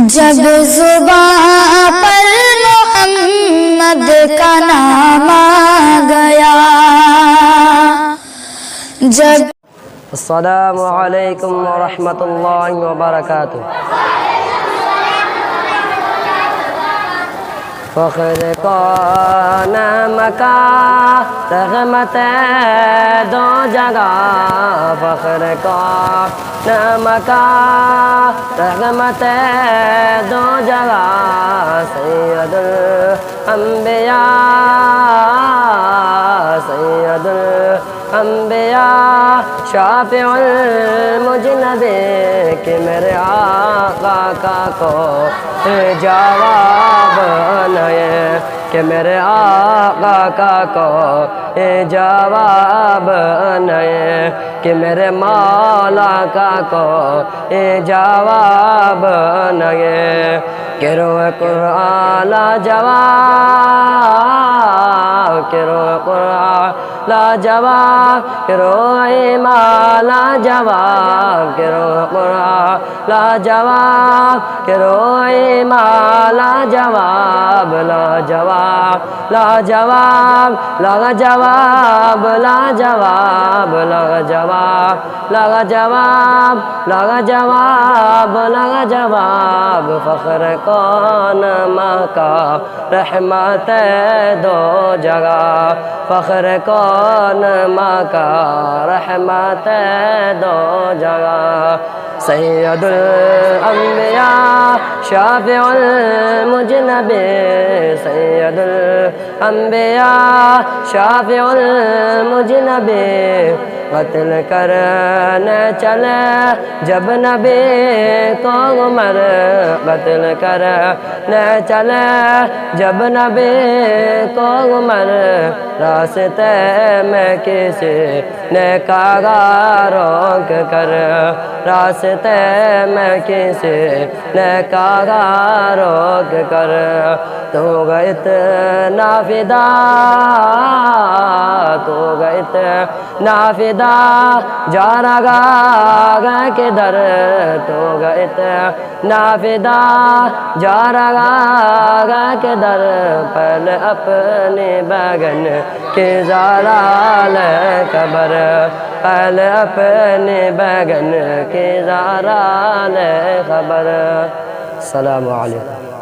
جب زباں پر محمد کا نام آ گیا، جب السلام علیکم ورحمۃ اللہ وبرکاتہ۔ فخر کون مکا رحمت دو جگہ، فخر کون مکا رحمت دو جگہ، سید الانبیاء سید الانبیاء شافع المجنبی، کہ میرے آقا کا کوئی جواب نہیں، کہ میرے آقا کا کوئی جواب نہیں، کہ میرے مولا کا کوئی جواب نہیں، کہ روح قرآن لا جواب، کہ روح قرآن لا جواب، کہ روح ایمان لا جواب، کہ روح قرآن لا جواب، کہ روح ایمان لا جواب، لا جواب لا جواب لا جواب لا جواب لا جواب لا جواب لا جواب لا جواب، فخر کون مکا رحمت دو جگہ، فخر کون مکا رحمت دو جگہ، سید الانبیاء شافع المجنبی، سید الانبیاء شافع المجنبی، قتل کرنے چلے جب نبی کو عمر، قتل کرنے چلے جب نبی کو عمر، راستے میں کسی نے کہا روک کر، راستے میں کسی نے کہا روک کر، تو گئے اتنا فدا، تو گئے اتنا فدا، جا رہا کدھر، تو گئے اتنا فدا، جا رہا کدھر، پہلے اپنی بیگن کی ذرا لے خبر، پہلے اپنی بیگن کی ذرا لے خبر۔ السلام علیکم۔